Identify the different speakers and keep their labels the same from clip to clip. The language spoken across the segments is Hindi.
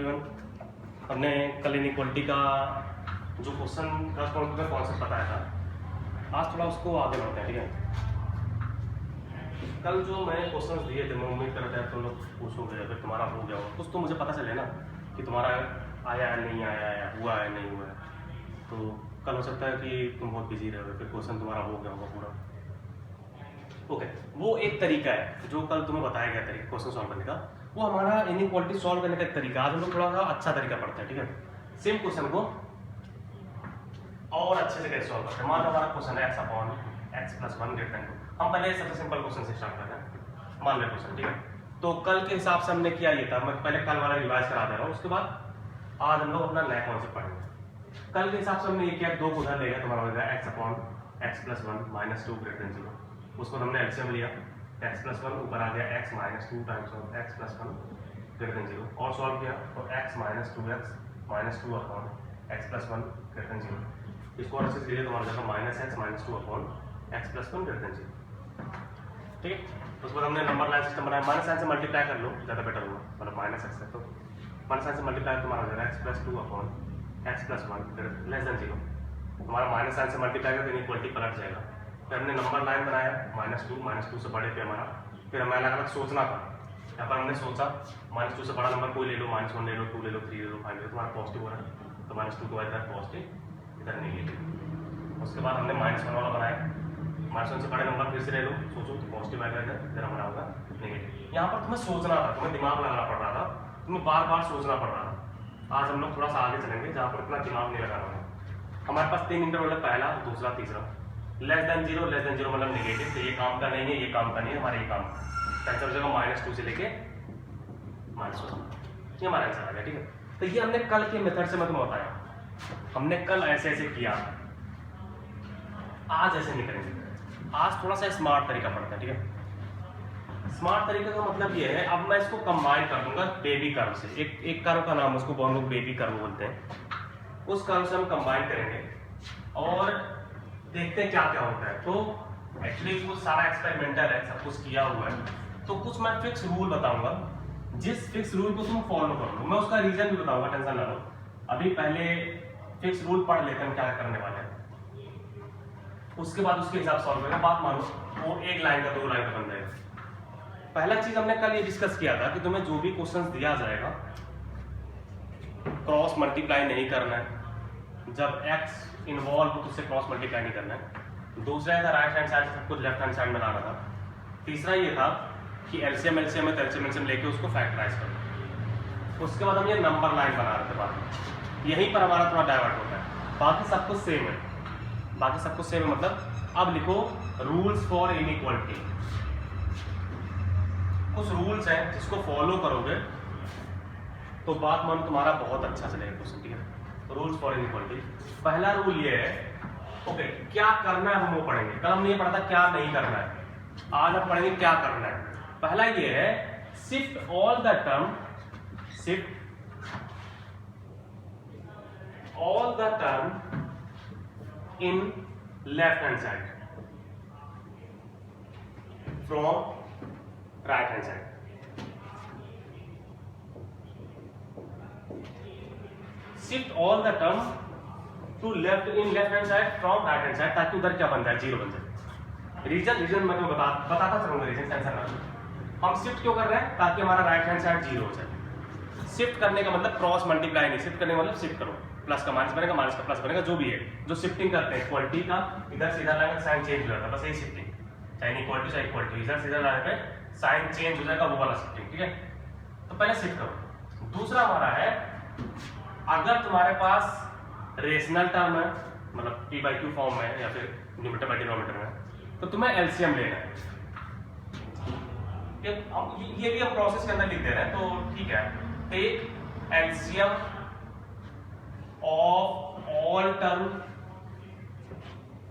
Speaker 1: एवरीवन, हमने कल इनइक्वालिटी का जो क्वेश्चन का कॉन्सेप्ट बताया था, आज थोड़ा उसको आगे बढ़ते हैं। ठीक है, कल जो मैंने क्वेश्चन दिए थे मैं उम्मीद कर रहा था तुम लोग पूछोगे, अगर तुम्हारा हो गया हो कुछ तो मुझे पता चले ना कि तुम्हारा आया है नहीं आया है, हुआ है नहीं हुआ है। तो कल हो सकता है कि तुम बहुत बिजी रहोगे, फिर क्वेश्चन तुम्हारा हो गया होगा पूरा। ओके, वो एक तरीका है जो कल तुम्हें बताया गया तरीका क्वेश्चन सॉल्व करने का, वो हमारा इनइक्वालिटी सॉल्व करने का एक तरीका। आज हम लोग थोड़ा सा अच्छा तरीका पढ़ते हैं। ठीक है, सेम क्वेश्चन को और अच्छे से कैसे सॉल्व करते हैं। मान लो हमारा क्वेश्चन है x/(x+1) > 2। हम पहले सबसे सिंपल क्वेश्चन से स्टार्ट करते हैं। मान लो क्वेश्चन, ठीक है, तो कल के हिसाब से हमने किया ये था, मैं पहले कल वाला रिवाइज करा दे रहा हूँ, उसके बाद आज हम लोग अपना नया कॉन्सेप्ट पढ़ेंगे। कल के हिसाब से हमने ये किया, दो को उधर ले गया, तुम्हारा हो गया x/(x+1) - 2 > 0। उसको हमने एलसीएम लिया, x+1 ऊपर आ गया x - 2 टाइम्स ऑफ x+1 > 0 और सॉल्व किया तो x - 2x - 2 अपॉन x+1 > 0। इसको और अच्छे से लिए तुम्हारा जाएगा -x - 2 अपॉन x+1 > 0। ठीक है, उसके बाद हमने नंबर लाइन सिस्टम बनाया, माइनस साइन से मल्टीप्लाई कर लो ज़्यादा बेटर होगा, मतलब -x है तो माइनस साइन से मल्टीप्लाई तुम्हारा हो जाएगा x+2 अपॉन x+1 << 0। तुम्हारा माइनस साइन से मल्टीप्लाई कर इनइक्वालिटी पलट जाएगा। फिर हमने नंबर लाइन बनाया -2 से बड़े पे हमारा, फिर हमें अलग अलग सोचना था। यहाँ पर हमने सोचा -2 से बड़ा नंबर कोई ले लो, -1 ले लो, 2 ले लो, 3 ले लो, 5 ले लो, तुम्हारा पॉजिटिव हो रहा है तो -2 के बाद इधर पॉजिटिव इधर नेगेटिव। उसके बाद हमने -1 वाला बनाया, -1 से बड़े नंबर फिर से ले लो, सोचो तो पॉजिटिव आएगा इधर हमारा होगा नेगेटिव। यहाँ पर तुम्हें सोचना था, तुम्हें दिमाग लगाना पड़ रहा था, तुम्हें बार बार सोचना पड़ रहा था। आज हम लोग थोड़ा सा आगे चलेंगे जहाँ पर इतना दिमाग नहीं लगाना है। हमारे पास 3 इंटरवल है, पहला, दूसरा, तीसरा। <0 मतलब नेगेटिव, तो ये काम का नहीं है, ये काम का नहीं है, हमारा ये काम आंसर हो जाएगा -2 से लेके -1। ये हमारा आंसर आ गया। ठीक है, तो ये हमने कल के मेथड से मैं तुम्हें बताया, हमने कल ऐसे ऐसे किया, आज ऐसे नहीं करेंगे। आज थोड़ा सा स्मार्ट तरीका पड़ता है। ठीक है, स्मार्ट तरीके का मतलब ये है, अब मैं इसको कंबाइन कर दूंगा बेबी कर्व से। एक कर्व का नाम उसको बहुत लोग बेबी कर्व बोलते हैं, उस कर्व से हम कंबाइन करेंगे और देखते हैं क्या क्या होता है। तो एक्चुअली कुछ सारा एक्सपेरिमेंटल है, सब कुछ किया हुआ है, तो कुछ मैं फिक्स रूल बताऊंगा, जिस फिक्स रूल को तुम फॉलो कर लो। मैं उसका रीजन भी बताऊंगा, टेंशन ना लो। अभी पहले फिक्स रूल पढ़ लेते हैं क्या करने वाले हैं, उसके बाद उसके हिसाब सॉल्व करेंगे। बात मानो वो एक लाइन का 2 लाइन का बन जाएगा। पहला चीज हमने कल ये डिस्कस किया था कि तुम्हें जो भी क्वेश्चन दिया जाएगा क्रॉस मल्टीप्लाई नहीं करना है, जब x इन्वॉल्व हो तो उससे क्रॉस मल्टीप्लाई नहीं करना है। दूसरा था राइट हैंड साइड सब कुछ लेफ्ट हैंड साइड में लाना था। तीसरा ये था कि एलसीएम है तो एलसीएम लेके उसको फैक्टराइज करना। उसके बाद हम ये नंबर लाइन बना रहे थे बाद में, यहीं पर हमारा थोड़ा डाइवर्ट होता है। बाकी सब कुछ सेम है, बाकी सब कुछ सेम है, मतलब अब लिखो रूल्स फॉर इनइक्वालिटी। कुछ रूल्स हैं जिसको फॉलो करोगे तो बात मान तुम्हारा बहुत अच्छा चलेगा क्वेश्चन। ठीक है, रूल्स फॉर इनइक्वालिटी। पहला रूल ये है, ओके, क्या करना है हम वो पढ़ेंगे। कल हमने ये पढ़ा था क्या नहीं करना है, आज हम पढ़ेंगे क्या करना है। पहला ये है, shift all the term in left hand side from right hand side. Shift all the term to left hand side from right hand side, ताकि उधर क्या बन जाए, 0 बन जाए। रीजन मैं तुम्हें बताता चलूंगा, रीजन टेंशन ना लो। हम शिफ्ट क्यों कर रहे हैं, ताकि हमारा राइट हैंड साइड 0 हो जाए। शिफ्ट करने का मतलब क्रॉस मल्टीप्लाई नहीं, शिफ्ट करने का मतलब शिफ्ट करो, प्लस का माइनस बनेगा, माइनस का प्लस बनेगा, जो भी है। जो शिफ्टिंग करते हैं क्वालिटी का, इधर से इधर लाने साइन चेंज हो जाता है, बस यही शिफ्टिंग। चाहे इक्वालिटी चाहे इक्वालिटी, इधर से इधर लाने पे साइन चेंज हो जाएगा, वो वाला शिफ्टिंग। ठीक है, तो पहले शिफ्ट करो। दूसरा हमारा है, अगर तुम्हारे पास रेशनल टर्म है, मतलब p/q फॉर्म में या फिर न्यूमरेटर बाय डिनोमिनेटर में, तो तुम्हें एलसीएम लेना है। ये भी हम प्रोसेस के अंदर लिख दे रहे हैं, तो ठीक है। Take LCM of all term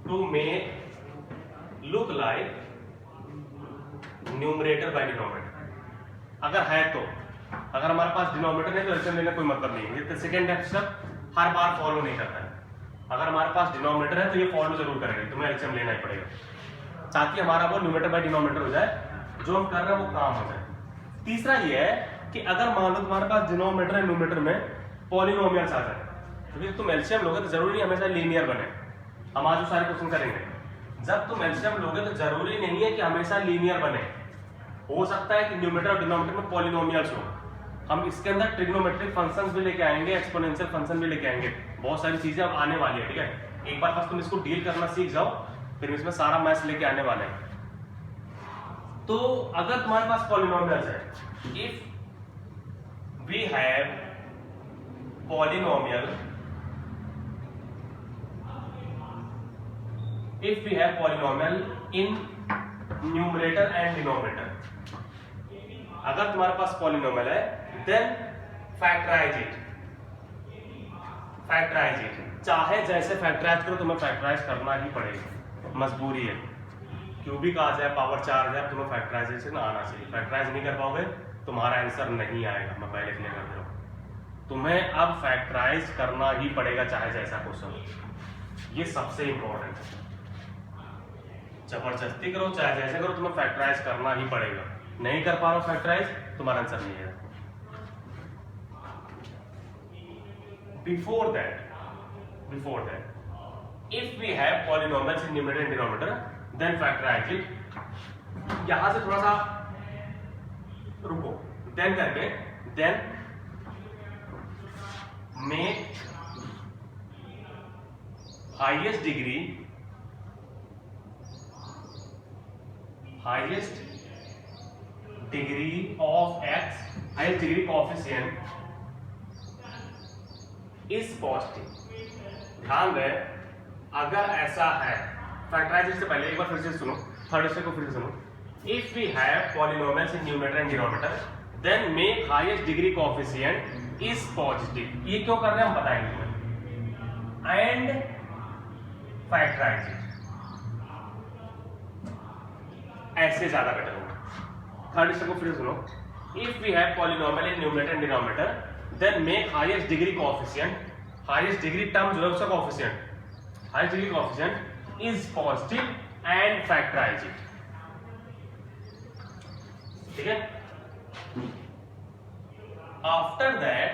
Speaker 1: to make look like numerator by denominator. अगर है तो, अगर हमारे पास डिनोमिनेटर नहीं तो एलसीएम लेने कोई मतलब नहीं है। ये सेकंड स्टेप हर बार फॉलो नहीं करता है। अगर हमारे पास डिनोमिनेटर है तो ये फॉलो जरूर करेंगे, तुम्हें एलसीएम लेना ही पड़ेगा, ताकि हमारा वो न्यूमरेटर बाय डिनोमिनेटर हो जाए, जो हम कर रहे हैं वो काम हो जाए। तीसरा ये है कि अगर मान लो तुम्हारे पास डिनोमिनेटर एंड न्यूमरेटर में पॉलिनोमियल्स आ जाए, क्योंकि तुम एलसीएम लोगे तो जरूरी नहीं हमेशा लीनियर बने। हम आज जो सारे क्वेश्चन करेंगे, जब तुम एलसीएम लोगे तो जरूरी नहीं है कि हमेशा लीनियर बने, हो सकता है कि न्यूमरेटर और डिनोमिनेटर में पॉलिनोमियल्स हो। हम इसके अंदर ट्रिग्नोमेट्रिक फंक्शंस भी लेके आएंगे, एक्सपोनेंशियल फंक्शन भी लेके आएंगे, बहुत सारी चीजें अब आने वाली है, ठीक है। एक बार बस तुम इसको डील करना सीख जाओ, फिर इसमें सारा मैथ्स लेके आने वाले हैं। तो अगर तुम्हारे पास पॉलिनोमियल्स है, if we have polynomial, if we have polynomial in numerator and denominator, अगर तुम्हारे पास पॉलिनोमियल है then factorize it, चाहे जैसे फैक्टराइज करो तुम्हें फैक्टराइज करना ही पड़ेगा, मजबूरी है। क्यूबिक आ जाए, पावर 4 आ जाए, तुम्हें फैक्टराइजेशन आना चाहिए। फैक्टराइज नहीं कर पाओगे तुम्हारा आंसर नहीं आएगा, मैं पहले क्लियर कर दे रहा हूं। तुम्हें अब फैक्टराइज करना ही पड़ेगा चाहे जैसा क्वेश्चन, ये सबसे इंपॉर्टेंट है। जबरदस्ती करो चाहे जैसे करो, तुम्हें फैक्टराइज करना ही पड़ेगा। नहीं कर पा रहे हो फैक्टराइज, तुम्हारा आंसर नहीं है। Before that if we have polynomials in numerator and denominator then factorize it. यहां से थोड़ा सा रुको, देन करके, then make highest degree of x, highest degree coefficient is positive. ध्यान रहे, अगर ऐसा है, फैक्टराइजेशन से पहले एक बार फिर से सुनो, थर्ड स्टेप को फिर से सुनो। If we have polynomials in numerator and denominator then make highest degree coefficient is positive. ये क्यों कर रहे हैं हम बताएंगे। एंड फैक्टराइज इट, ऐसे ज्यादा बेटर होगा। थर्ड स्टेप को फिर सुनो। If we have polynomial in numerator and denominator then make highest degree coefficient, highest degree term जो है उसका coefficient, highest degree coefficient is positive and factorize it. ठीक है। After that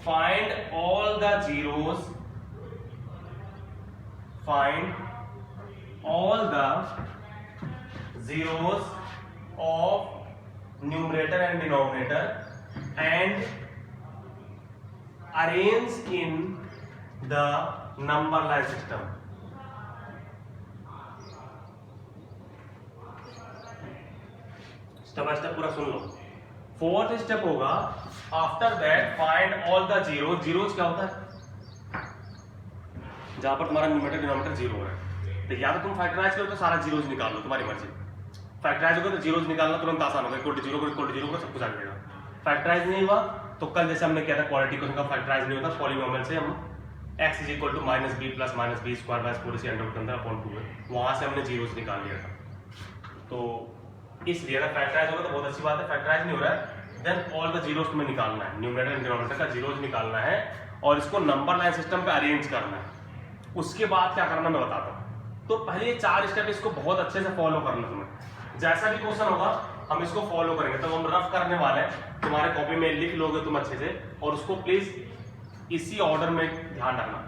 Speaker 1: find all the zeros, of numerator and denominator and arrange in the number line system. Step by step पूरा सुन लो। फोर्थ स्टेप होगा, after that find all the zeros. Zeros क्या होता है, जहां पर तुम्हारा न्यूमरेटर डिनोमिनेटर जीरो है, तो या तो तुम फैक्टराइज करो तो सारा जीरोज निकाल लो, तुम्हारी मर्जी। फैक्टराइज होगा तो जीरोज निकालना तुरंत आसान होगा, इक्वल टू जीरो को सब कुछ आ जाएगा। फैक्टराइज नहीं हुआ तो कल जैसे हमने किया था क्वाड्रेटिक क्वेश्चन का, फैक्टराइज नहीं होता, पॉलिनोमियल से हम x is equal to minus b plus minus b square by square c under के अंदर अपॉन 2 है, वहां से हमने जीरोज निकाल लिया था। तो इसलिए अगर फैक्टराइज होगा तो बहुत अच्छी बात है, फैक्टराइज नहीं हो रहा है देन ऑल द जीरोज तुम्हें निकालना है, न्यूमरेटर एंड डिनोमिनेटर का जीरोज निकालना है और इसको नंबर लाइन सिस्टम पे अरेंज करना है। उसके बाद क्या करना मैं बताता हूँ। तो पहले ये 4 स्टेप इसको बहुत अच्छे से फॉलो करना तुम्हें। जैसा भी क्वेश्चन होगा हम इसको फॉलो करेंगे, तो हम रफ करने वाले हैं, तुम्हारे कॉपी में लिख लोगे तुम अच्छे से, और उसको प्लीज इसी ऑर्डर में ध्यान रखना।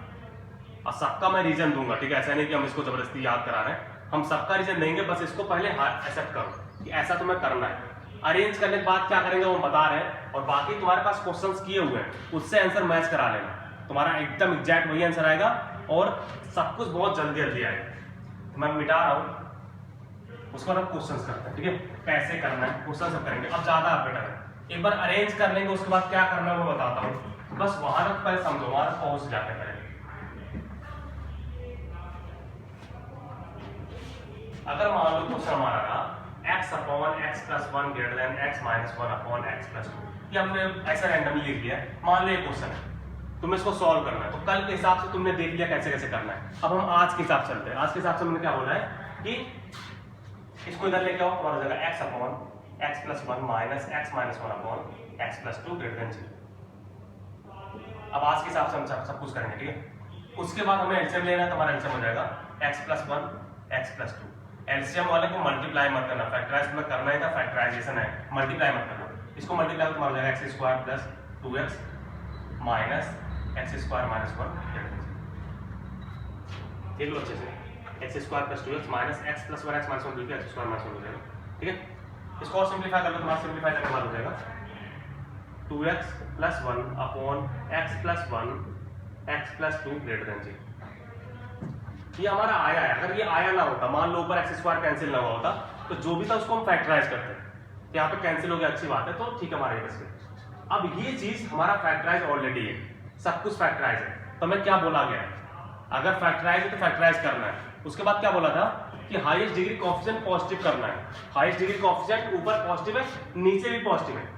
Speaker 1: और सबका मैं रीजन दूंगा, ठीक है, ऐसा नहीं कि हम इसको जबरदस्ती याद करा रहे हैं, हम सबका रीजन देंगे, बस इसको पहले एक्सेप्ट करो कि ऐसा तुम्हें करना है। अरेंज करने के बाद क्या करेंगे वो बता रहे हैं, और बाकी तुम्हारे पास क्वेश्चंस किए हुए हैं उससे आंसर मैच करा लेना, तुम्हारा एकदम एग्जैक्ट वही आंसर आएगा और सब कुछ बहुत जल्दी जल्दी आएगा। मैं मिटा रहा हूं, उसको हम क्वेश्चंस करते हैं, ठीक है, कैसे करना है क्वेश्चन सब करेंगे, अब ज्यादा बेटर है। एक बार अरेंज कर लेंगे उसके बाद क्या करना है वो बताता हूँ, बस वहां तक पहले समझो, वहां तक पहुंच जाते पहले। अगर मान लो क्वेश्चन हमारा रहा x upon x plus 1 greater then x minus 1 upon x plus 2, ये हमने ऐसा रैंडमली लिख दिया। मान लो ये क्वेश्चन है, तुम्हें इसको सॉल्व करना है, तो कल के हिसाब से तुमने देख लिया कैसे कैसे करना है। अब हम आज के हिसाब से चलते हैं। आज के हिसाब से मैंने क्या बोला है कि इसको इधर लेके आओ, हमारा हो जाएगा x upon x plus 1 minus x minus 1 upon x plus 2 greater than 0। अब आज के हिसाब से हम सब कुछ करेंगे, ठीक है। उसके बाद हमें एलसीएम लेना है, तुम्हारा एलसीएम हो जाएगा x plus 1 x plus 2। LCM वाले को मल्टीप्लाई मत करना, फैक्टराइज में करना ही था, फैक्टराइजेशन है, मल्टीप्लाई मत करना। इसको मल्टीप्लाई तो तुम्हारा हो जाएगा x square plus 2x minus x square minus 1। देख लो अच्छे से, x square plus 2x minus x plus 1 x minus 1 बिल्कुल एक्स स्क्वायर माइनस 1 हो जाएगा। ठीक है, इसको और सिंप्लीफाई कर लो, तुम्हारा सिंप्लीफाई करने के बाद हो जाएगा 2x plus 1 upon x plus 1 x plus 2 greater than 0। ये हमारा आया है, अगर ये आया ना होता, मान लो ऊपर एक्स स्क्वायर कैंसिल ना हुआ होता, तो जो भी था उसको हम फैक्टराइज करते हैं। यहाँ पे कैंसिल हो गया, अच्छी बात है, तो ठीक है हमारे बस के। अब ये चीज हमारा फैक्टराइज ऑलरेडी है, सब कुछ फैक्टराइज है, तो मैं क्या बोला गया है, अगर फैक्टराइज है तो फैक्टराइज करना है। उसके बाद क्या बोला था कि हाईएस्ट डिग्री कोएफिशिएंट पॉजिटिव करना है। हाईएस्ट डिग्री कोएफिशिएंट ऊपर पॉजिटिव है, नीचे भी पॉजिटिव है,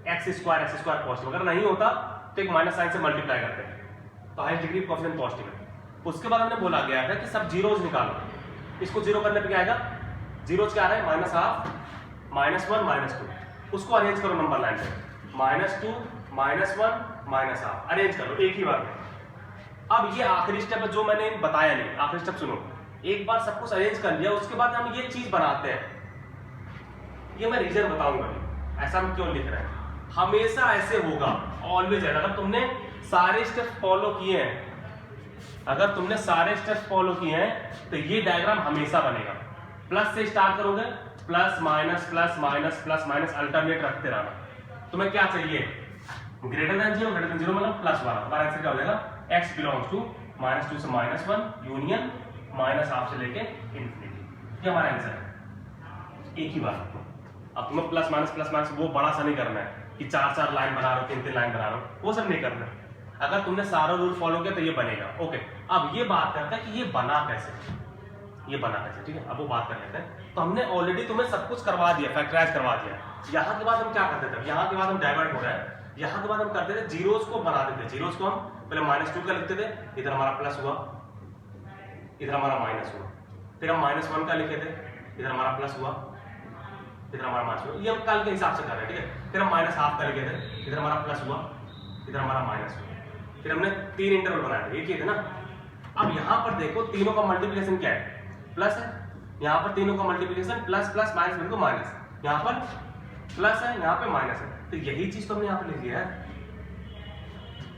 Speaker 1: एक्स स्क्वायर पॉजिटिव। अगर नहीं होता तो एक माइनस साइन से मल्टीप्लाई करते हैं, तो हाईएस्ट डिग्री कोएफिशिएंट पॉजिटिव है। उसके बाद हमने बोला गया था कि सब जीरोज निकालो, इसको जीरो करने पे क्या आएगा, जीरोज क्या आ रहा है, माइनस हाफ माइनस 1 माइनस 2। उसको अरेंज करो नंबर लाइन पे, minus 2 minus 1 minus half, arrange करो एक ही बार में। अब ये आखिरी स्टेप है जो मैंने बताया नहीं, आखिरी स्टेप सुनो। एक बार सब कुछ अरेंज कर लिया, उसके बाद हम ये चीज बनाते हैं, ये मैं रीजन बताऊंगा ऐसा हम क्यों लिख रहे हैं। हमेशा ऐसे होगा, ऑलवेज है। अगर तुमने सारे स्टेप फॉलो किए हैं, अगर तुमने सारे स्टेप फॉलो किए हैं तो ये डायग्राम हमेशा बनेगा। प्लस से स्टार्ट करोगे, plus minus plus minus plus minus alternate रखते रहना। तुम्हें क्या चाहिए, ग्रेटर देन 0, ग्रेटर देन 0 मतलब प्लस वाला। हमारा आंसर क्या हो जाएगा, x बिलोंग्स टू -2 से -1 यूनियन माइनस हाफ से लेके इंफिनिटी। ये हमारा आंसर है, एक ही बार। अब तुम्हें प्लस माइनस वो बड़ा सा नहीं करना है कि 4 लाइन बना रहा हो, 3 लाइन बना रहा हो, वो सब नहीं करना। अगर तुमने सारा रूल फॉलो किया तो ये बनेगा। ओके, अब ये बात करते हैं कि ये बना कैसे, ये बना कैसे। ठीक है, अब वो बात कर लेते हैं। तो हमने ऑलरेडी तुम्हें सब कुछ करवा दिया, फैक्टराइज करवा दिया। यहाँ के बाद हम क्या करते थे, यहाँ के बाद हम डाइवर्ट हो रहे हैं। यहाँ के बाद हम करते थे जीरोज को बना देते, जीरोज को हम पहले -2 का लिखते थे, इधर हमारा प्लस हुआ, इधर हमारा माइनस हुआ, फिर हम -1 का लिखे थे, इधर हमारा प्लस हुआ, इधर हमारा माइनस हुआ। ये हम कल के हिसाब से कर रहे हैं। ठीक है, फिर हम -1/2 का लिखे थे, इधर हमारा प्लस हुआ, इधर हमारा माइनस हुआ। फिर हमने 3 इंटरवल बनाए थे, एक ही थे ना। अब यहाँ पर देखो तीनों का मल्टीप्लिकेशन क्या है, प्लस है। यहाँ पर तीनों का मल्टीप्लिकेशन प्लस प्लस माइनस बिल्कुल माइनस, यहाँ पर प्लस है, यहाँ पे माइनस है। तो यही चीज तो हमने यहाँ पे लिख दिया है,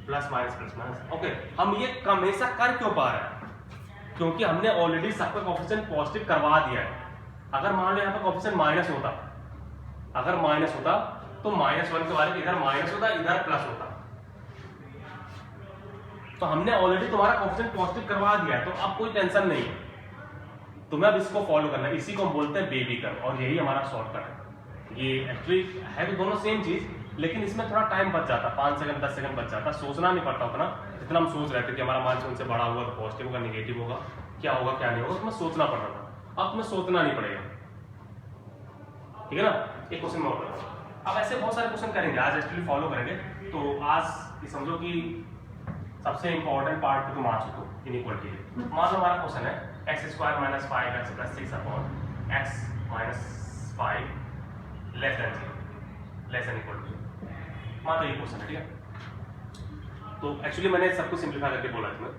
Speaker 1: प्लस माइनस। ओके, हम ये हमेशा कर क्यों पा रहे हैं, क्योंकि हमने ऑलरेडी सबका कोएफिशिएंट पॉजिटिव करवा दिया है। अगर मान लो यहाँ पर कोएफिशिएंट माइनस होता, अगर माइनस होता तो -1 के बारे इधर माइनस होता, इधर प्लस होता। तो हमने ऑलरेडी तुम्हारा कोएफिशिएंट पॉजिटिव करवा दिया है, तो अब कोई टेंशन नहीं है। तुम्हें अब इसको फॉलो करना है, इसी को हम बोलते हैं बेबी कर्व, और यही हमारा शॉर्टकट है। ये एक्चुअली है तो दोनों सेम चीज, लेकिन इसमें थोड़ा टाइम बच जाता, 5 सेकंड 10 सेकंड बच जाता। सोचना नहीं पड़ता उतना जितना हम सोच रहे थे कि हमारा मान से बड़ा हुआ तो पॉजिटिव होगा, निगेटिव होगा, क्या होगा क्या नहीं होगा, उसमें सोचना पड़ रहा था। अब तुम्हें सोचना नहीं पड़ेगा। ठीक है ना, एक क्वेश्चन में और अब ऐसे बहुत सारे क्वेश्चन करेंगे आज, एक्चुअली फॉलो करेंगे। तो आज ये समझो कि सबसे इंपॉर्टेंट पार्ट पे तुम आ चुके हो इनइक्वालिटी के। मान लो हमारा क्वेश्चन है x² - 5x + 6 upon x - 5 less than 0 less than equal to 0। मान लो ये क्वेश्चन है। ठीक है, तो एक्चुअली मैंने सब कुछ सिंप्लीफाई करके बोला इसमें।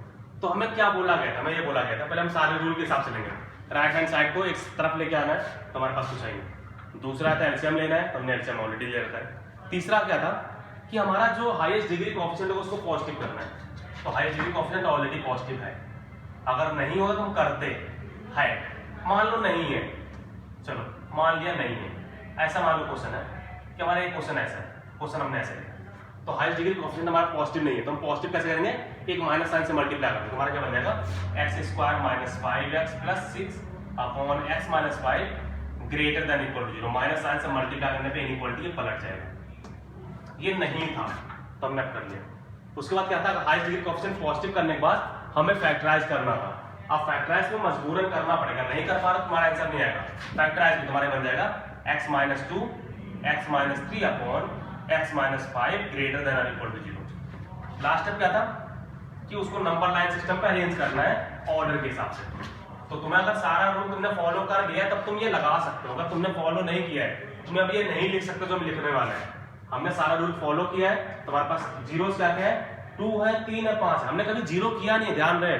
Speaker 1: तो हमें क्या बोला गया था, मैं ये बोला गया था पहले हम सारे रूल के हिसाब से लेंगे। राइट हैंड साइड को एक तरफ लेके आना है, तो हमारे पास कुछ नहीं। दूसरा था एलसीएम लेना है, तो हमने एलसीएम ऑलरेडी ले रखा है। तीसरा क्या था कि हमारा जो हाईएस्ट डिग्री कोएफिशिएंट होगा उसको पॉजिटिव करना है। तो highest degree coefficient already positive है, अगर नहीं होगा तो हम करते हैं। मान लो नहीं है, चलो मान लिया नहीं है, ऐसा मान लो क्वेश्चन है कि हमारा एक क्वेश्चन ऐसा है, क्वेश्चन हमने ऐसे लिया, तो हाईएस्ट डिग्री कोएफिशिएंट हमारा पॉजिटिव नहीं है, तो हम पॉजिटिव कैसे करेंगे, एक माइनस साइन से मल्टीप्लाई करेंगे। तुम्हारा क्या बन जाएगा, x² - 5x + 6 upon x - 5 greater than equal to 0। Minus sign से मल्टीप्लाई करने पे इनइक्वालिटी ये पलट जाएगा। ये नहीं था तो हमने कर लिया। उसके बाद क्या था, हाईएस्ट डिग्री कोएफिशिएंट पॉजिटिव करने के बाद हमें फैक्टराइज करना था। अब फैक्टराइज में मजबूरन करना पड़ेगा, नहीं कर पा रहा तुम्हारा आंसर नहीं आएगा। फैक्टराइज में तुम्हारे बन जाएगा x - 2 x - 3 upon x - 5 greater than और इक्वल टू 0। लास्ट स्टेप क्या था कि उसको नंबर लाइन सिस्टम पे अरेंज करना है ऑर्डर के हिसाब से। तो तुम्हें अगर सारा रूल तुमने फॉलो कर लिया तब तुम ये लगा सकते हो, अगर तुमने फॉलो नहीं किया है तुम्हें अब ये नहीं लिख सकते जो हम लिखने वाले हैं। हमने सारा रूल फॉलो किया है, तुम्हारे पास जीरोस क्या क्या है, 2 है, 3 है, 5 है। हमने कभी जीरो किया नहीं, ध्यान रहे,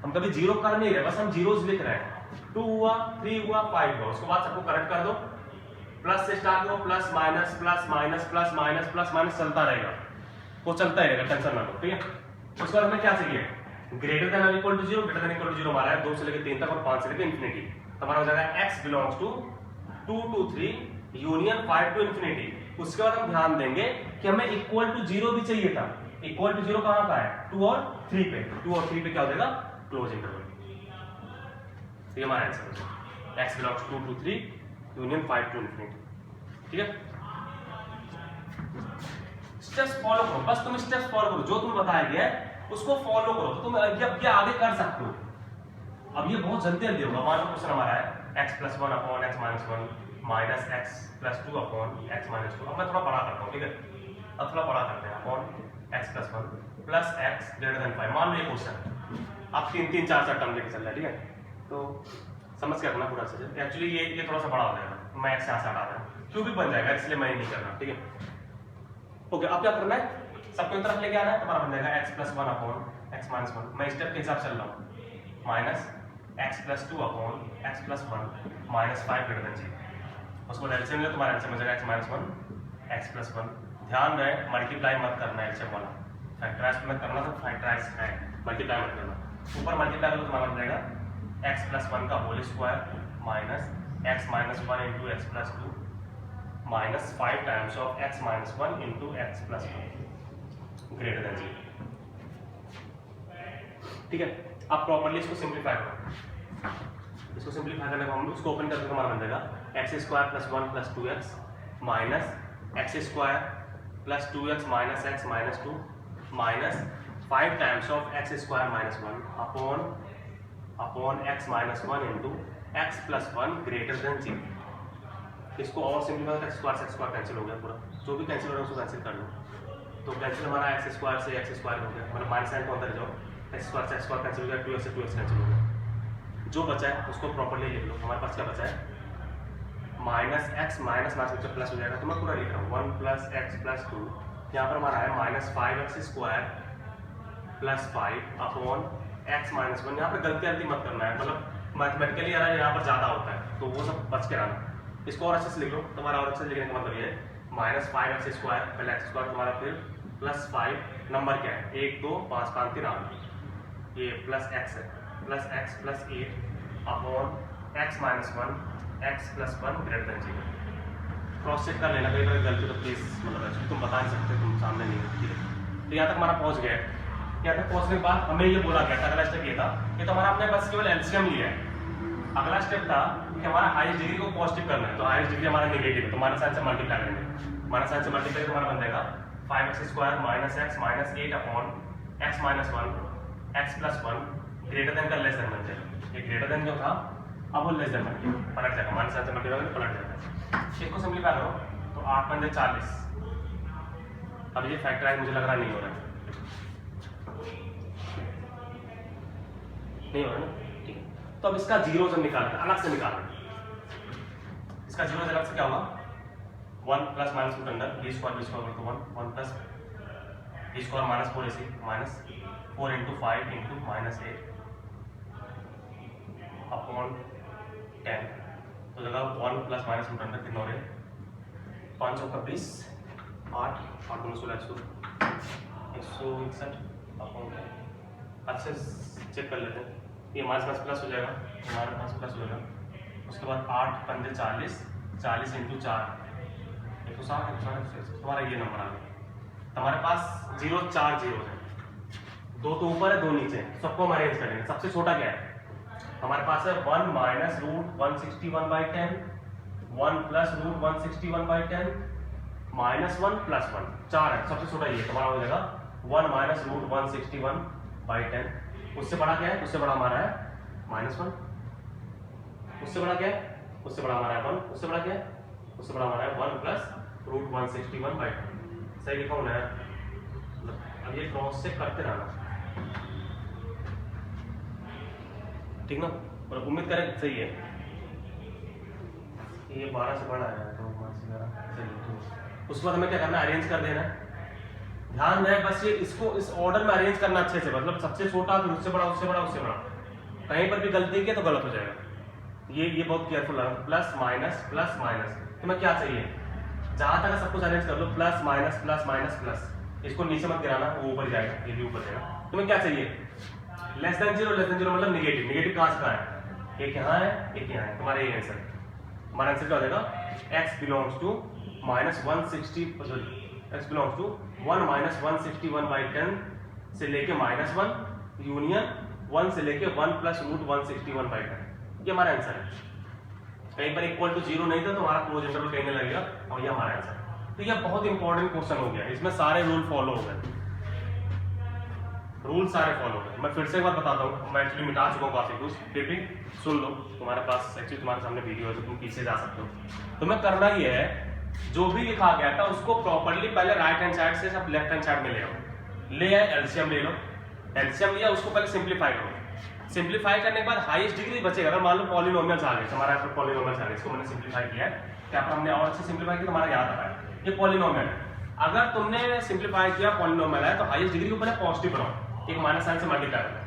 Speaker 1: हम कभी जीरो कर नहीं रहे, बस हम जीरोस लिख रहे हैं। 2 हुआ, 3 हुआ, 5 हुआ, उसके बाद सबको करेक्ट कर दो, प्लस से स्टार्ट करो, plus minus plus minus plus minus plus minus चलता रहेगा, वो चलता ही रहेगा, टेंशन ना लो, ठीक है। उसके बाद हमें क्या चाहिए, ग्रेटर देन और equal to 0, greater than equal to 0 हमारा है 2 से लेकर 3 तक और 5 से लेकर इंफिनिटी, तो हमारा हो जाएगा x belongs to 2 to 3 union 5 to infinity. उसके बाद हम ध्यान देंगे कि हमें इक्वल टू 0 भी चाहिए था, इक्वल टू 0 कहां का है, 2 और 3 पे, 2 और 3 पे क्या हो जाएगा, क्लोज इंटरवल। ये हमारा आंसर है, x belongs to 2 to 3 union 5 to infinity, ठीक है। स्टेप्स फॉलो करो, बस तुम स्टेप्स फॉलो करो, जो तुम्हें बताया गया है उसको फॉलो करो, तो तुम ये आगे कर सकते हो। अब ये बहुत जल्दी जल्दी होगा। मान लो क्वेश्चन हमारा है x + 1 upon x - 1 minus x + 2 upon x - 2। अब मैं थोड़ा बड़ा करता हूँ, ठीक है, अब थोड़ा बड़ा करते हैं, अपॉन x + 1 प्लस x > 5। मान लो ये क्वेश्चन आप 3 4 टर्म लेके चल रहे हैं, ठीक है, तो समझ के रखना पूरा अच्छे से। एक्चुअली ये थोड़ा सा बड़ा हो जाएगा, मैं x यहाँ से हटा रहा हूँ, क्यूबिक बन जाएगा, इसलिए मैं नहीं कर रहा, ठीक है। ओके, अब क्या करना है, सबको एक तरफ लेके आना है, तो हमारा बन जाएगा x + 1 अपॉन x - 1। मैं स्टेप के हिसाब से चल रहा हूँ, minus x + 2 upon x + 1 minus 5 > 0। उसको एलसीएम ले, तुम्हारा एलसीएम हो जाएगा x - 1 x + 1। ध्यान रहे मल्टीप्लाई मत करना, एलसीएम वाला फैक्टराइज मत करना, तो फैक्टराइज है, मल्टीप्लाई मत करना। ऊपर मल्टीप्लाई करो तो तुम्हारा बन जाएगा x + 1 का whole square minus x - 1 × x + 2 minus 5 times of x - 1 × x + 2 greater than 0, ठीक है। अब प्रॉपर्ली इसको सिंपलीफाई करो, इसको सिंपलीफाई करने को हम उसको ओपन करके हमारा बन जाएगा x² + 1 + 2x minus x² + 2x minus x - 2 minus 5 times of x² - 1 upon x - 1 × x + 1 greater than 0। इसको और सिंपलीफाई करके x² से x² कैंसिल हो गया, पूरा जो भी कैंसिल हो रहा है उसको कैंसिल कर लो, तो कैंसिल हमारा x² से x² हो गया, मतलब माइनस साइन को अंदर जाओ, x² से x² कैंसिल हो गया, 2x से 2x कैंसिल हो गया। जो बचा है उसको प्रॉपर्ली लिख लो, हमारे पास क्या बचा है, माइनस x माइनस प्लस हो जाएगा, तो मैं पूरा लिख रहा हूँ 1 + x + 2। यहाँ पर हमारा है -5x² + 5 अपॉन x - 1। यहाँ पर गलती मत करना है, मतलब मैथमेटिकली यहाँ पर ज़्यादा होता है, तो वो सब बच के रहना। इसको और अच्छे से लिख लो, तुम्हारा और अच्छे से लिखने का मतलब ये है -5x² पहले x² तुम्हारा, फिर +5 नंबर क्या है 1 2 5 5 3 8, ये प्लस x है, plus x + 8 upon x - 1 x + 1 greater than 0। Cross check कर लेना, कहीं पर गलती तो प्लीज मतलब तुम बता नहीं सकते, तुम सामने नहीं, ठीक है। तो यहाँ तक हमारा पहुँच गया है। यहाँ तक पहुँचने के बाद हमें ये बोला गया था, अगला स्टेप ये था कि तो हमारा हमने बस केवल एलसीएम लिया है। अगला स्टेप था कि हमारा हाईएस्ट डिग्री को पॉजिटिव करना है, तो हाईएस्ट डिग्री हमारा नेगेटिव है, तो माइनस साइन से मल्टीप्लाई करेंगे, माइनस साइन से मल्टीप्लाई हमारा बन जाएगा 5x² - x - 8 upon x - 1 x + 1 greater then का लेस देन बन जाएगा। ये ग्रेटर देन जो था अब वो लेस देन बन गया, पलट जाएगा, माइनस साइन से मल्टीप्लाई करके पलट जाएगा। इसको सिंपलीफाई करो तो 8 × 40। अब ये फैक्टराइज मुझे लग रहा नहीं हो रहा है, नहीं हो रहा ना, ठीक है। तो अब इसका जीरो जब निकालना अलग से निकालना, इसका जीरो अलग से क्या होगा 1 + -रूट अंडर b² तो 1 plus b² -4ac minus 4 × 5 × -8 upon 10, तो जगह 1 + -रूट अंडर कितना हो रहा है 5 का 20 8 8 × 16 161 अपॉन 10। अच्छे चेक कर लेते हैं, ये माइनस प्लस हो जाएगा, हमारे पास प्लस हो जाएगा। उसके बाद 8 × 5 40 40 × 4 160 तुम्हारा ये नंबर आ गया। हमारे पास 0 4 0 है, 2 तो ऊपर है 2 नीचे है, सबको हम अरेंज करेंगे। सबसे छोटा क्या है हमारे पास है 1 - √161/10 1 + √161/10 -1 + 1 4 है, सबसे छोटा ये तुम्हारा हो जाएगा 1 - √161/10। उससे बड़ा क्या है, उससे बड़ा हमारा है -1, उससे बड़ा क्या है, उससे बड़ा हमारा है 1, उससे बड़ा क्या है, उससे बड़ा हमारा है 1 + √161/10। सही लिखा हूं ना? अब ये क्रॉस चेक करते रहना, ठीक ना, और उम्मीद करें सही है। ये 12 से बड़ा है तो 11 उसके बाद हमें क्या करना है, अरेंज कर देना है। ध्यान रहे बस ये इसको इस ऑर्डर में अरेंज करना अच्छे से, मतलब सबसे छोटा फिर उससे बड़ा उससे बड़ा उससे बड़ा, कहीं पर भी गलती की तो गलत हो जाएगा। ये बहुत केयरफुल है, प्लस माइनस तुम्हें क्या चाहिए, जहां तक सब कुछ अरेंज कर लो, प्लस माइनस प्लस, इसको नीचे मत गिराना, वो ऊपर जाएगा, ये भी ऊपर जाएगा। तुम्हें क्या चाहिए, लेस देन जीरो मतलब निगेटिव कहां से कहां है, एक यहाँ है एक यहाँ है, तुम्हारा ये आंसर। हमारा आंसर क्या हो जाएगा, x belongs to x belongs to 1 minus 161/10 से लेके -1 यूनियन 1 से लेके 1 प्लस रूट 161/10, ये हमारा आंसर है। कहीं पर इक्वल टू 0 नहीं था तो हमारा क्लोज इंटरवल कहने लगेगा, और ये हमारा आंसर। तो ये बहुत इंपॉर्टेंट क्वेश्चन हो गया, इसमें सारे रूल फॉलो हो गए, रूल सारे फॉलो हो गए। मैं फिर से एक बार बताता हूँ, मैं एक्चुअली मिटा चुका हूँ काफी कुछ, फिर भी सुन लो, तुम्हारे पास एक्चुअली तुम्हारे सामने वीडियो है तो तुम पीछे जा सकते हो। तुम्हें करना ये है, जो भी लिखा गया था उसको प्रॉपर्ली पहले राइट हैंड साइड से सब लेफ्ट हैंड साइड में ले आओ, ले आए एलसीएम ले लो, एलसीएम लिया उसको पहले सिंप्लीफाई करो, सिंप्लीफाई करने के बाद हाईएस्ट डिग्री बचेगा। अगर मान लो पॉलिनोमियल्स आ गए, हमारा यहाँ पर पॉलिनोमियल्स आ गए, इसको मैंने सिंप्लीफाई किया है, क्या हमने और अच्छे सिंप्लीफाई किया, तुम्हारा याद आ रहा है, ये पॉलिनोमियल है। अगर तुमने सिंप्लीफाई किया पॉलिनोमियल है तो हाईएस्ट डिग्री को पहले पॉजिटिव बनाओ, एक माइनस साइन से मल्टीप्लाई करना,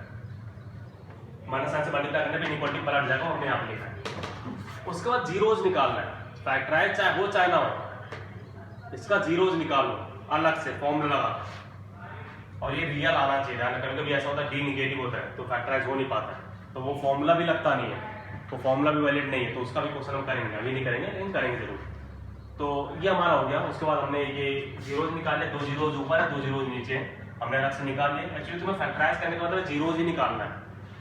Speaker 1: माइनस साइन से मल्टीप्लाई करने पे इनइक्वालिटी पलट जाएगा, हमने यहाँ पे लिखा है। उसके बाद जीरोज निकालना है, फैक्टराइज चाहे हो चाहे ना हो, इसका जीरोज निकालो अलग से फॉर्मूला लगा, और ये रियल आना चाहिए। कभी कभी ऐसा होता है डी निगेटिव होता है तो फैक्टराइज हो नहीं पाता है, तो वो फॉर्मूला भी लगता नहीं है, तो फॉर्मूला भी वैलिड नहीं है, तो उसका भी क्वेश्चन हम करेंगे, अभी नहीं करेंगे लेकिन करेंगे जरूर। तो ये हमारा हो गया। उसके बाद हमने ये जीरोज निकाले, 2 जीरोज ऊपर है 2 जीरोज नीचे, हमने अलग से निकाल लिए। एक्चुअली तुम्हें फैक्टराइज करने के बाद जीरोज ही निकालना है,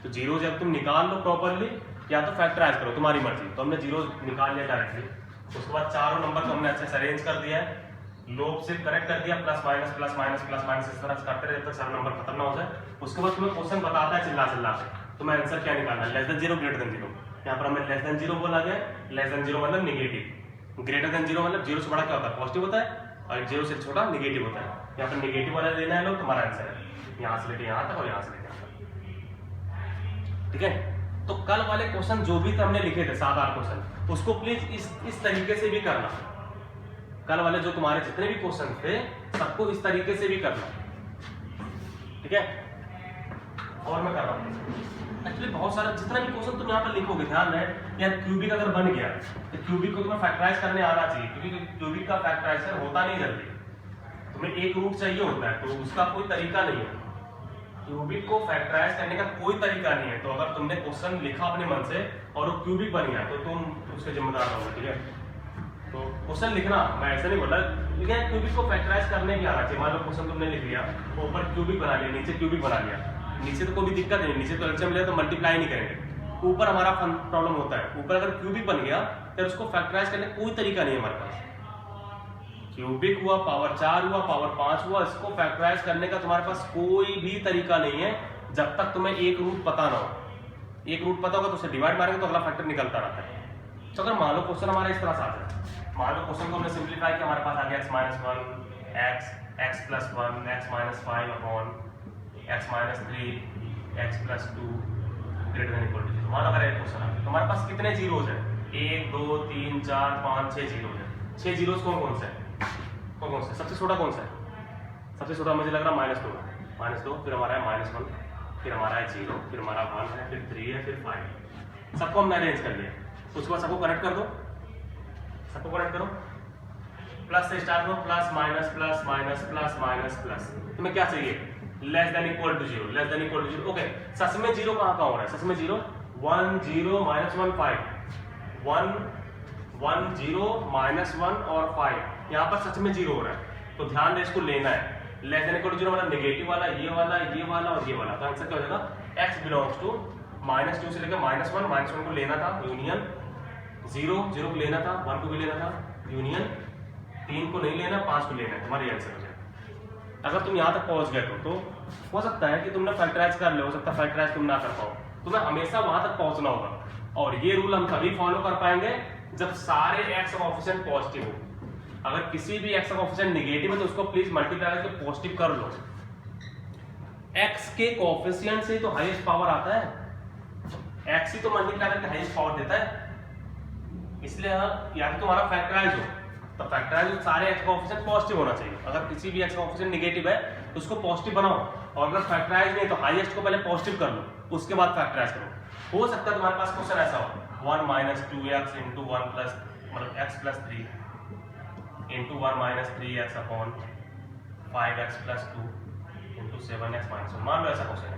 Speaker 1: तो जीरोज जब तुम निकाल लो प्रॉपर्ली, या तो फैक्टराइज करो, तुम्हारी मर्जी। तो हमने जीरोज निकाल लिया डायरेक्टली। उसके बाद चारों नंबर को हमने अच्छे से अरेंज कर दिया है, लोब से करेक्ट कर दिया, प्लस माइनस इस तरह से करते रहे जब तक सारा नंबर खत्म ना हो जाए। उसके बाद तुम्हें क्वेश्चन बताता है चिल्ला के, तुम्हें आंसर क्या निकालना है, less than zero greater than zero. यहाँ पर हमें लेस देन जीरो बोला गया, लेस देन जीरो मतलब निगेटिव, ग्रेटर देन जीरो मतलब जीरो से बड़ा क्या होता है, पॉजिटिव होता है, और जीरो से छोटा निगेटिव होता है। यहाँ पर निगेटिव वाला लेना है लोग, तुम्हारा आंसर है यहाँ से लेके यहाँ तक और यहाँ से लेके यहाँ तक, ठीक है। तो कल वाले क्वेश्चन जो भी हमने लिखे थे 7-8 क्वेश्चन, उसको प्लीज इस तरीके से भी करना। कल वाले जो तुम्हारे जितने भी क्वेश्चन थे सबको इस तरीके से भी करना, ठीक है। और मैं कर रहा हूँ एक्चुअली बहुत सारा, जितना भी क्वेश्चन तुम यहाँ पर लिखोगे, ध्यान रहे यार, क्यूबिक अगर बन गया तो क्यूबिक को तुम्हें फैक्टराइज करने आना चाहिए, क्योंकि क्यूबिक का फैक्टराइजेशन होता नहीं जल्दी, तुम्हें एक रूट चाहिए होता है, तो उसका कोई तरीका नहीं है। क्यूबिक को फैक्टराइज करने का कोई तरीका नहीं है। तो अगर तुमने क्वेश्चन लिखा अपने मन से और वो क्यूबिक बन गया तो तुम उसके जिम्मेदार रहोगे, ठीक है। तो क्वेश्चन लिखना, मैं ऐसा नहीं बोला, लेकिन क्यूबिक को फैक्टराइज करने भी आना चाहिए। मान लो क्वेश्चन तुमने लिख लिया, ऊपर क्यूबिक बना लिया, नीचे क्यूबिक बना लिया, नीचे तो कोई भी दिक्कत नहीं, नीचे तो एलसीएम ले तो मल्टीप्लाई नहीं करेंगे, ऊपर हमारा प्रॉब्लम होता है। ऊपर अगर क्यूबिक बन गया तो उसको फैक्टराइज करने कोई तरीका नहीं है हमारे पास। क्यूबिक हुआ, पावर 4 हुआ, पावर 5 हुआ, इसको फैक्टराइज करने का तुम्हारे पास कोई भी तरीका नहीं है जब तक तुम्हें एक रूट पता ना हो। एक रूट पता होगा तो उसे डिवाइड मारेंगे तो अगला फैक्टर निकलता रहता है। तो अगर मान लो क्वेश्चन हमारा इस तरह से आ जाए, मान लो क्वेश्चन को हमने सिंप्लीफाई किया, हमारे पास आ गया x-1 x plus 1 x minus 5 upon x minus 3 x plus 2 greater than equal to 0। मान अगर एक क्वेश्चन है तो हमारे पास कितने जीरोज है, 1 2 3 4 5 6 जीरोज है। 6 जीरोज कौन से है, कौन से, सबसे छोटा कौन सा है, सबसे छोटा मुझे लग रहा है -2, फिर हमारा है -1, फिर हमारा है 0, फिर हमारा 1 है, फिर 3 है, फिर 5। सबको हमने अरेंज कर लिया। उसके बाद सबको कनेक्ट कर दो, सबको कनेक्ट करो, प्लस से स्टार्ट करो, plus minus plus minus plus minus plus. तुम्हें क्या चाहिए, less than equal to 0, less than equal to 0। Okay, सच में 0 कहाँ हो रहा है, सच में 0 1 0 -1 5 1 1 0 -1 और 5, यहाँ पर सच में 0 हो रहा है, तो ध्यान दे इसको लेना है। लेस देन इक्वल टू 0 मतलब नेगेटिव वाला, ये वाला, ये वाला और ये वाला। तो आंसर क्या हो जाएगा, x बिलोंग्स टू -2 से लेकर -1 को लेना था यूनियन, 0 को लेना था, 1 को भी लेना था यूनियन, 3 को नहीं लेना, 5 को लेना है, तुम्हारी आंसर हो जाएगा। अगर तुम यहाँ तक पहुंच गए तो हो सकता है कि तुमने फैक्टराइज कर ले, हो सकता है फैक्टराइज तुम ना कर पाओ, तुम्हें हमेशा वहां तक पहुंचना होगा। और ये रूल हम तभी फॉलो कर पाएंगे जब सारे एक्स कोएफिशिएंट पॉजिटिव हो। अगर किसी भी एक्स कोएफिशिएंट नेगेटिव है तो उसको प्लीज मल्टीप्लाई करके पॉजिटिव कर लो। एक्स के कोएफिशिएंट से तो हाईएस्ट पावर आता है, एक्स ही तो मल्टीप्लाई करके हाईएस्ट पावर देता है। इसलिए या तो तुम्हारा फैक्टराइज हो तो फैक्टराइज सारे एक्स कोएफिशिएंट पॉजिटिव होना चाहिए। अगर किसी भी एक्स कोएफिशिएंट नेगेटिव है तो उसको पॉजिटिव बनाओ, और अगर फैक्टराइज नहीं तो हाईएस्ट को पहले पॉजिटिव कर लो, उसके बाद फैक्टराइज करो। हो सकता है तुम्हारे पास क्वेश्चन ऐसा हो 1 माइनस 2x इंटू 1 प्लस मतलब x plus 3 into 1 minus 3x upon 5x plus 2 into 7x minus 1। मान लो ऐसा क्वेश्चन है,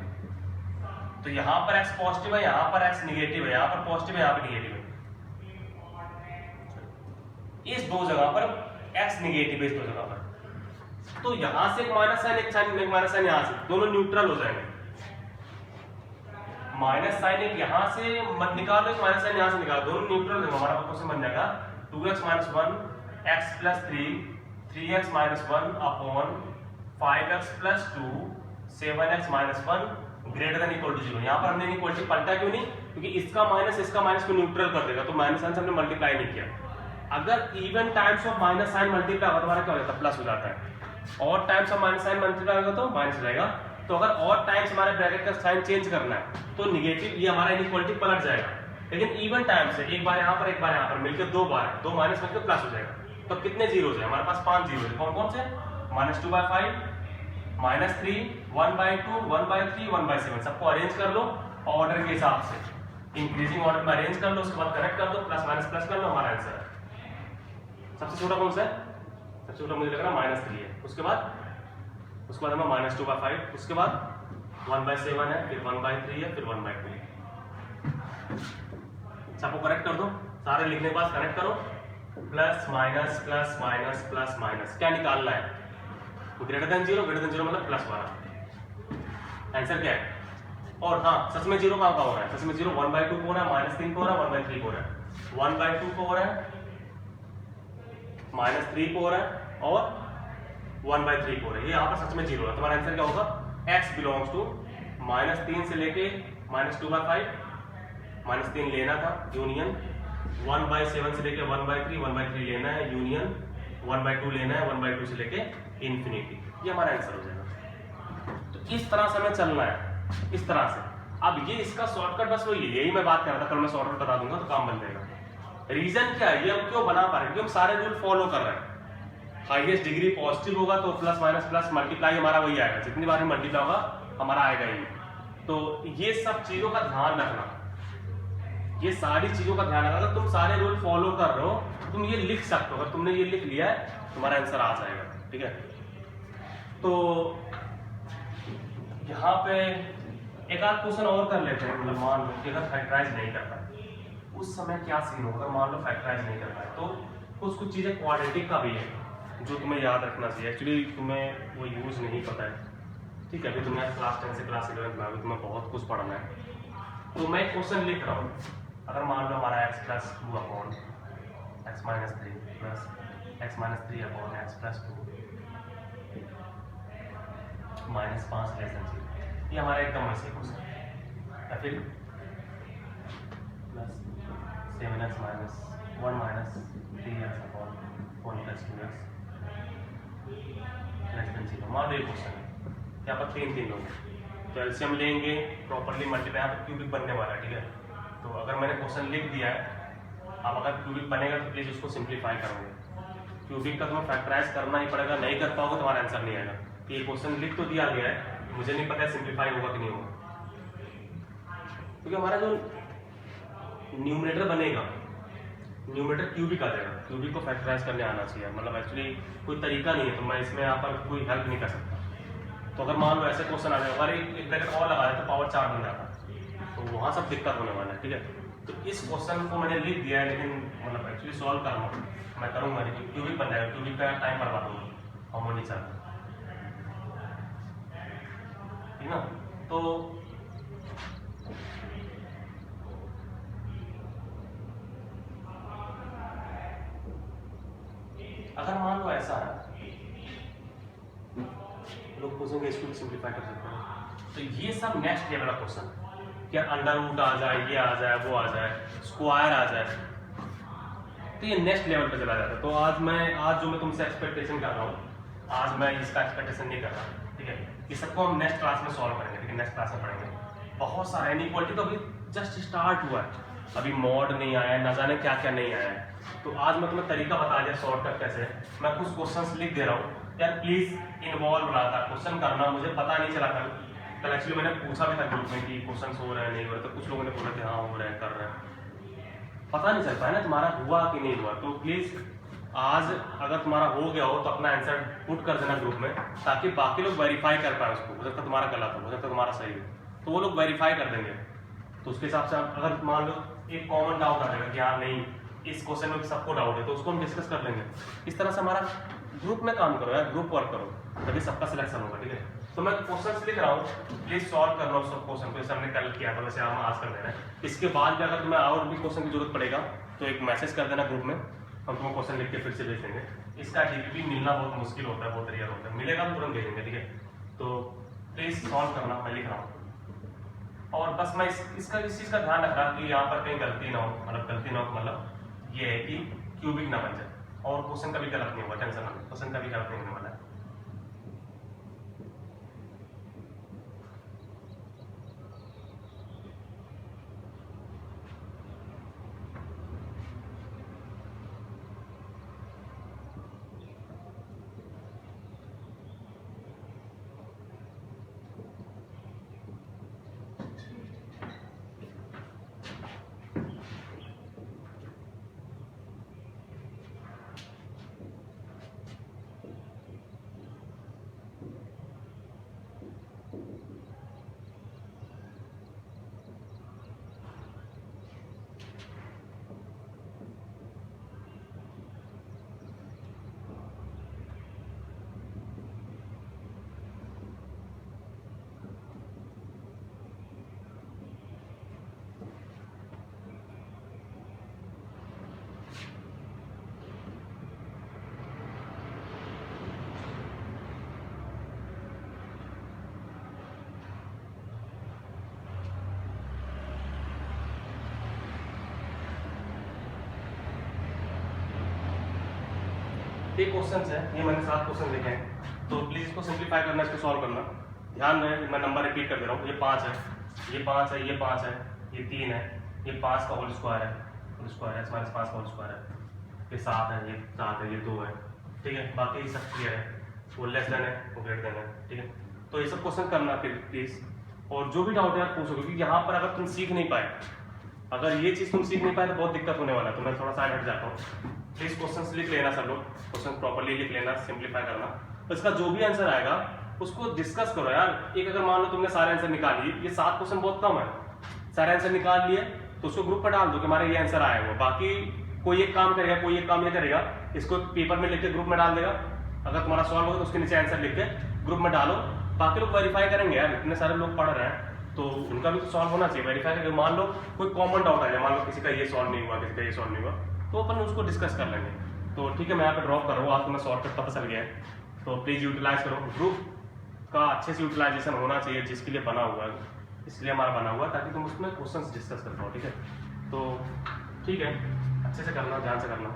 Speaker 1: तो यहाँ पर x पॉजिटिव है, यहाँ पर x निगेटिव है, यहाँ पर पॉजिटिव है, यहाँ पर निगेटिव है। इस दो जगह पर x निगेटिव है, इस दो जगह पर, तो यहाँ से एक माइनस साइन, एक साइन, एक माइनस साइन यहाँ से, दोनों न्यूट्रल हो जाएंगे। माइनस साइन एक यहाँ से मत निकालो, एक माइनस साइन यहाँ से निकालो, दोनों न्यूट्रल है। हमारा क्वेश्चन बन जाएगा 2x minus 1 x plus 3 3x minus 1 upon 5x plus 2 7x minus 1 greater than equal to 0। यहाँ पर हमने इक्वलिटी पलटा क्यों नहीं, क्योंकि इसका माइनस को न्यूट्रल कर देगा, तो माइनस साइन से हमने मल्टीप्लाई नहीं किया। अगर even times of minus sign multiply होगा तो हमारा क्या हो जाता है, प्लस हो जाता है। और times of minus sign multiply होगा तो माइनस हो जाएगा। तो अगर और टाइम्स हमारे ब्रैकेट का साइन चेंज करना है तो निगेटिव, ये हमारा इनइक्वालिटी पलट जाएगा। लेकिन इवन टाइम्स से एक बार यहाँ पर एक बार यहाँ पर मिलकर दो बार है, दो माइनस मिलकर प्लस हो जाएगा। तो कितने जीरो है हमारे पास, 5 जीरो है। कौन कौन से, -2/5 -3 1/2 1/3 1/7। सबको अरेंज कर लो ऑर्डर के हिसाब से, इंक्रीजिंग ऑर्डर में अरेंज कर लो, उसके बाद करेक्ट कर दो, प्लस माइनस प्लस कर लो, हमारा आंसर है। सबसे छोटा कौन सा है, सबसे छोटा मुझे लग रहा है -3 है। उसके बाद हमें -2/5, उसके बाद 1/7 है, फिर 1/3 है, फिर 1/2 है। सबको करेक्ट कर दो, सारे लिखने के बाद करेक्ट करो, plus minus plus minus plus minus, क्या निकालना है, ग्रेटर देन 0 मतलब प्लस वाला आंसर क्या है। और हाँ, सच में 0 कहाँ हो रहा है, सच में 0 1/2 को हो रहा है, -3 को हो रहा है, 1/3 को हो रहा है, 1/2 को हो रहा है, -3 को हो रहा है और 1/3 को हो रहा है। ये यहाँ पर सच में 0 है। तुम्हारा आंसर क्या होगा, x बिलोंग्स टू -3 से लेके -2/5, -3 लेना था यूनियन, 1/7 से लेके 1/3 लेना है यूनियन, 1/2 लेना है 1/2 से लेके इंफिनिटी। ये हमारा आंसर हो जाएगा। तो इस तरह से हमें चलना है, इस तरह से। अब ये इसका शॉर्टकट बस वही है, यही मैं बात कर रहा था, कल मैं शॉर्टकट बता दूंगा तो काम बन जाएगा। रीजन क्या है, ये हम क्यों बना पा रहे हैं, क्योंकि हम सारे रूल फॉलो कर रहे हैं। हाईएस्ट डिग्री पॉजिटिव होगा तो प्लस माइनस प्लस मल्टीप्लाई हमारा वही आएगा, जितनी बार मल्टीप्लाई होगा हमारा आएगा ही। तो ये सब चीजों का ध्यान रखना, ये सारी चीजों का ध्यान रखना। अगर तुम सारे रूल फॉलो कर रहे हो, तुम ये लिख सकते हो, अगर तुमने ये लिख लिया है तुम्हारा आंसर आ जाएगा, ठीक है। तो यहाँ पे एक आध क्वेश्चन और कर लेते हैं। मतलब मान लो कि अगर फैक्टराइज नहीं करता उस समय क्या सीन होगा, मान लो फैक्टराइज नहीं करता है तो कुछ चीजें क्वाड्रेटिक का भी है जो तुम्हें याद रखना चाहिए। एक्चुअली तुम्हें वो यूज नहीं पता है, ठीक है। अभी तुमने क्लास 10 से क्लास 11 में अभी तुम्हें बहुत कुछ पढ़ना है। तो मैं क्वेश्चन लिख रहा हूँ, अगर मान लो हमारा x plus 2 upon x minus 3 plus x minus 3 upon x plus 2 -5 less than 0, ये हमारा एकदम ऐसे क्वेश्चन। या फिर plus 7x minus 1 minus 3x upon 1 plus 2x less than 0, मान लो ये क्वेश्चन है। यहाँ पर 3 लोग, तो एलसीएम लेंगे प्रॉपर्ली मल्टीप्लाई, यहाँ पर क्यूबिक बनने वाला है, ठीक है। तो अगर मैंने क्वेश्चन लिख दिया है, अब अगर क्यूबिक बनेगा तो प्लीज उसको सिंप्लीफाई करोगे। क्यूबिक का तुम्हें फैक्टराइज करना ही पड़ेगा, नहीं कर पाओगे तुम्हारा आंसर नहीं आएगा। ये क्वेश्चन लिख तो दिया गया है, मुझे नहीं पता सिंप्लीफाई होगा कि नहीं होगा, क्योंकि हमारा जो न्यूमरेटर बनेगा, न्यूमरेटर क्यूबिक आ जाएगा। क्यूबिक को फैक्टराइज करने आना चाहिए, मतलब एक्चुअली कोई तरीका नहीं है, तो मैं इसमें यहाँ पर कोई हेल्प नहीं कर सकता। तो अगर मान लो ऐसे क्वेश्चन आ जाए, अगर एक ब्रैकेट और लगा दें तो पावर 4 बन जाता, तो वहाँ सब दिक्कत होने वाला है, ठीक है। तो इस क्वेश्चन को मैंने लिख दिया है, लेकिन मतलब एक्चुअली सॉल्व करना मैं करूँगा, लेकिन क्यूबिक बन जाएगा, क्यूबिक का टाइम बर्बाद होगा, हम वो नहीं चाहते, ठीक ना। तो अगर मान लो ऐसा है, लोग पूछेंगे इसको भी सिंप्लीफाई कर सकते हैं, तो ये सब नेक्स्ट लेवल का क्वेश्चन, क्या अंडर रूट आ जाए, ये आ जाए, वो आ जाए, स्क्वायर आ जाए, तो ये नेक्स्ट लेवल पे चला जाता है। तो आज जो मैं तुमसे एक्सपेक्टेशन कर रहा हूँ, आज मैं इसका एक्सपेक्टेशन नहीं कर रहा, ठीक है। ये सबको हम नेक्स्ट क्लास में सॉल्व करेंगे, ठीक है, नेक्स्ट क्लास में पढ़ेंगे। बहुत सारा इनइक्वालिटी तो अभी जस्ट स्टार्ट हुआ है, अभी मॉड नहीं आया है, ना जाने क्या क्या नहीं आया है। तो आज मैं तुम्हें तरीका बता दिया शॉर्टकट कैसे। मैं कुछ क्वेश्चंस लिख दे रहा हूँ यार, प्लीज इन्वॉल्व रहा था, क्वेश्चन करना, मुझे पता नहीं चला कल एक्चुअली मैंने पूछा भी था ग्रुप में कि क्वेश्चन हो रहे हैं नहीं हो रहे, तो कुछ लोगों ने बोला कि हाँ हो रहे हैं, कर रहे हैं, पता नहीं चल पाया ना तुम्हारा हुआ कि नहीं हुआ। तो प्लीज आज अगर तुम्हारा हो गया हो तो अपना आंसर पुट कर देना ग्रुप में, ताकि बाकी लोग वेरीफाई कर पाए उसको। हो सकता तुम्हारा गलत हो सकता तुम्हारा सही हो, तो वो लोग वेरीफाई कर देंगे। तो उसके हिसाब से अगर मान लो एक कॉमन डाउट आ जाएगा कि हाँ नहीं इस क्वेश्चन में सबको डाउट है, तो उसको हम डिस्कस कर लेंगे। इस तरह से हमारा ग्रुप में काम करो यार, ग्रुप वर्क करो, तभी सबका सिलेक्शन होगा। ठीक है, तो मैं क्वेश्चंस लिख रहा हूँ, प्लीज सॉल्व करना उस क्वेश्चन को, जैसे हमने कल किया था वैसे हम आज कर दे रहे हैं। इसके बाद भी अगर तुम्हें और भी क्वेश्चन की जरूरत पड़ेगा तो एक मैसेज कर देना ग्रुप में, हम तुम्हें क्वेश्चन लिख के फिर से भेज देंगे। इसका डीपीपी मिलना बहुत मुश्किल होता है, बहुत रेयर होता है, मिलेगा तो तुरंत भेजेंगे। ठीक है, तो प्लीज सॉल्व करना, मैं लिख रहा हूँ। और बस मैं इस चीज का ध्यान रख रहा कि यहाँ पर कहीं गलती ना हो, मतलब गलती ना हो मतलब ये है कि क्यूबिक ना बन जाए, और क्वेश्चन कभी गलत नहीं होगा, टेंशन ना, क्वेश्चन कभी गलत नहीं होने वाला है। ये क्वेश्चंस है, ये मैंने 7 क्वेश्चन लिखे हैं, तो प्लीज इसको सिंप्लीफाई करना, इसको सॉल्व करना। ध्यान रहे मैं नंबर रिपीट कर दे रहा हूँ, ये 5 है, ये 5 है, ये 5 है, ये 3 है, ये 5 का होल स्क्वायर है, होल स्क्वायर है, माइनस 5 का होल स्क्वायर है, ये 7 है, ये 7 है, ये 2 है। ठीक है, बाकी सब क्लियर है, वो लेस देन है, वो ग्रेटर देन है। ठीक है, तो ये सब क्वेश्चन करना फिर प्लीज, और जो भी डाउट है यार पूछो, क्योंकि यहाँ पर अगर तुम सीख नहीं पाए, अगर ये चीज तुम सीख नहीं पाए तो बहुत दिक्कत होने वाला है। तो मैं थोड़ा सा हट जाता हूँ, प्लीज क्वेश्चंस लिख लेना, सब लोग क्वेश्चन प्रॉपर्ली लिख लेना, सिंप्लीफाई करना। तो इसका जो भी आंसर आएगा उसको डिस्कस करो यार। एक अगर मान लो तुमने सारे आंसर निकाल लिए, ये 7 क्वेश्चन बहुत कम है, सारे आंसर निकाल लिए तो उसको ग्रुप पर डाल दो कि हमारे ये आंसर आया हुआ। बाकी कोई एक काम करेगा, कोई एक काम ये करेगा, इसको पेपर में लिख के ग्रुप में डाल देगा। अगर तुम्हारा सॉल्व होगा तो उसके नीचे आंसर लिख के ग्रुप में डालो, बाकी लोग वेरीफाई करेंगे यार, इतने सारे लोग पढ़ रहे हैं तो उनका भी तो सॉल्व होना चाहिए, वेरीफाई करके। मान लो कोई कॉमन डाउट आ जाए, मान लो किसी का ये सॉल्व नहीं हुआ, किसी का ये सॉल्व नहीं हुआ, तो अपन उसको डिस्कस कर लेंगे। तो ठीक है, मैं यहाँ पे ड्रॉप कर रहा हूँ, आज तुम्हें शॉर्टकट पता चल गया है, तो प्लीज यूटिलाइज करो। ग्रुप का अच्छे से यूटिलाइजेशन होना चाहिए, जिसके लिए बना हुआ है, इसलिए हमारा बना हुआ है ताकि तुम उसमें क्वेश्चन डिस्कस कर पाओ। ठीक है, तो ठीक है, अच्छे से करना, ध्यान से करना।